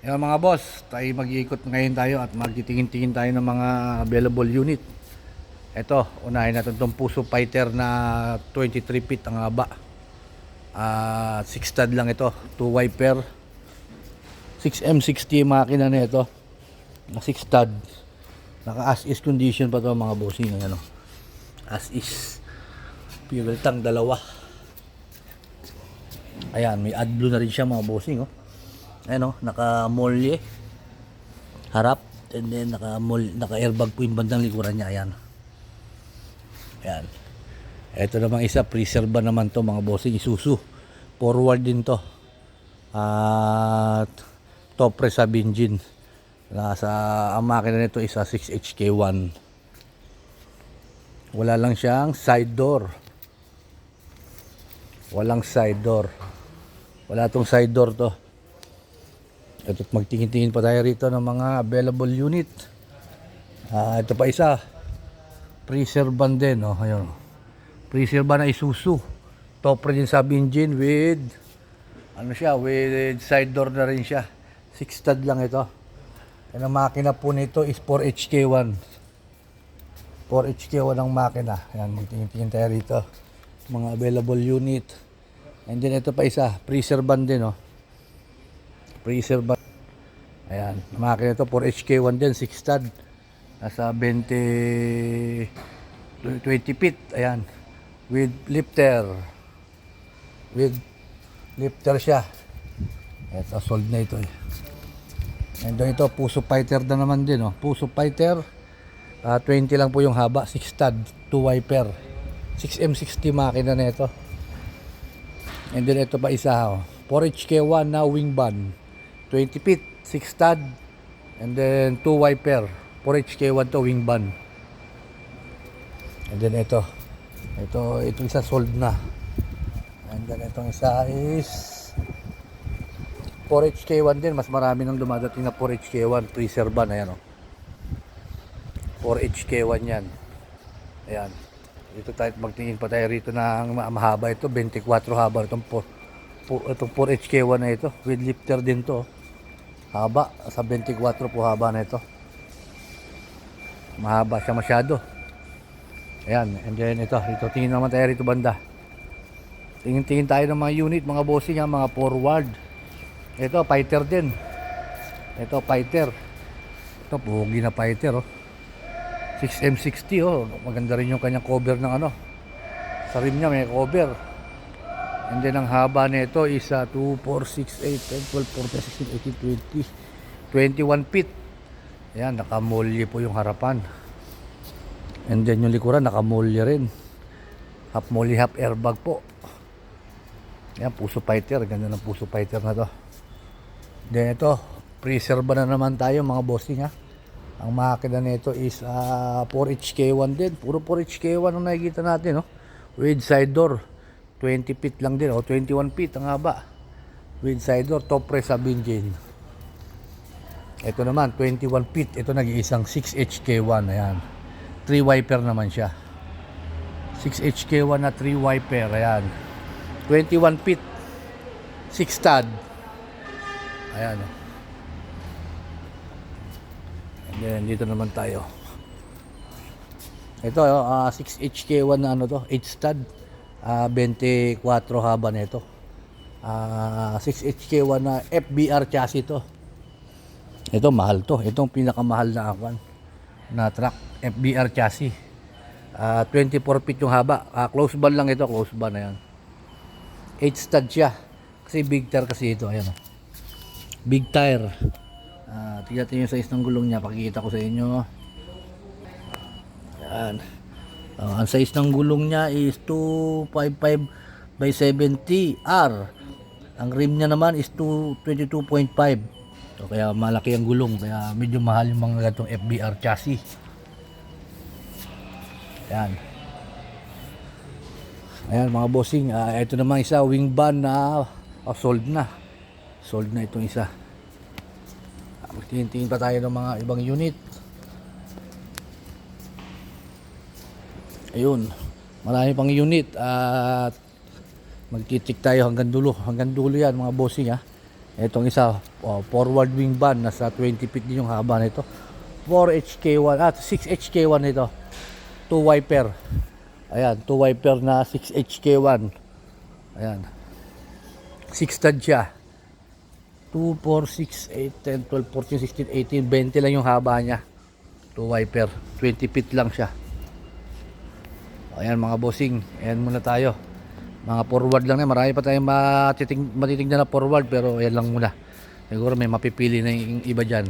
Yung mga boss, tayo mag-iikot ngayon tayo at magtitingin-tingin tayo ng mga available unit. Ito, unahin natin itong Puso Fighter na 23 feet ang haba. 6 stud lang ito, 2 wiper. 6M60 makina na ito. Na 6 stud. Naka as is condition pa to mga bossing. Ano? As is. Fuel tank dalawa. Ayan, may AdBlue na rin siya mga bossing. Oh. Ayan o, naka-molye harap, and then naka-airbag po yung bandang likuran niya. Ayan. Ayan. Ito namang isa, preserva naman to mga bossing, Isuzu. Forward din to. At top press sub engine. Ang makina nito is a 6HK1. Wala lang siyang side door. Walang side door. Wala tong side door to. Ito, magtingin-tingin pa tayo rito ng mga available unit. Ito pa isa. Preservan din. Oh, ayun. Preservan na Isuzu. Top rin sub engine with with side door na rin siya. 6 stud lang ito. Ang makina po nito is 4HK1. 4HK1 ang makina. Ayan, magtingin-tingin tayo rito. Mga available unit. And then ito pa isa. Preservan din. Oh. Preservan. Ayan, makina ito 4HK1 din, 6 stud. Nasa 20 feet. Ayan. With lifter. With lifter siya. Ito, sold na ito eh. And then ito, Puso Fighter na naman din. Oh. Puso Fighter. 20 lang po yung haba, 6 stud, 2 wiper. 6M60 makina na ito. And then ito pa isa. Oh. 4HK1 na wing band. 20 feet. 6 stud and then 2 wiper, 4HK1 to wing band. And then ito isa sold na. And then itong isa is 4HK1 din, mas marami nang dumadating na 4HK1 preservan. Ayan o, 4HK1 yan. Ayan, dito tayo magtingin pa tayo rito ng mahaba. Ito 24 haba itong 4HK1 na ito, with lifter din to. Haba, sa 24 po haba na ito. Mahaba siya masyado. Ayan, and then ito tingin naman tayo rito banda. Tingin tayo ng mga unit, mga bossing, mga forward. Ito, fighter din. Ito, fighter. Ito, pogi na fighter. Oh. 6M60. Oh. Maganda rin yung kanyang cover ng ano. Sa rim niya may cover. And then ang haba nito is 2, 4, 6, 8, 10, 12, 14, 16, 18, 20, 21 feet. Ayan, nakamolye po yung harapan. And then yung likuran nakamolye rin. Half molye, half airbag po. Ayan, Puso Fighter. Ganda ng Puso Fighter na to. Then ito, preserva na naman tayo mga bossing ha. Ang makina nito is 4HK1 din. Puro 4HK1 ang nakikita natin, no? With side door. 20 feet lang din, 21 feet ang haba. With side door, top press sub engine. Ito naman, 21 feet. Ito nag-iisang 6HK1. Ayan. 3 wiper naman siya. 6HK1 na 3 wiper. Ayan. 21 feet. 6 stud. Ayan. And then, dito naman tayo. Ito, 6HK1 na ano to, 8 stud. 24 haba na ito. 6HK1 na FBR chassis to. Ito mahal to. Itong pinakamahal na akuan na truck, FBR chassis. 24 feet yung haba. Close band lang ito, close band na yan. 8 stud siya. Kasi big tire kasi ito. Ayan. Big tire. Tingnan niyo yung size ng gulong niya. Pakikita ko sa inyo. Ayan. Ang size ng gulong niya is 255 by 70 R. Ang rim niya naman is 22.5. So, kaya malaki ang gulong. Kaya medyo mahal yung mga ganitong FBR chassis. Ayan. Ayan mga bossing. Ito naman isa, wing band na sold na. Sold na itong isa. Magtingin-tingin pa tayo ng mga ibang unit. Ayun, marami pang unit at magtitik tayo hanggang dulo yan mga bossing ha. Itong isa, forward wing van, nasa 20 feet din yung haba nito. 4HK1, 6HK1 nito. 2 wiper. Ayan, 2 wiper na 6HK1. Ayan. 6 stud siya. 2, 4, 6, 8, 10, 12, 14, 16, 18, 20 lang yung haba niya. 2 wiper. 20 feet lang siya. Ayan mga bossing. Ayan muna tayo. Mga forward lang yan. Marami pa tayong matitignan na forward, pero ayan lang muna. Siguro may mapipili na yung iba dyan.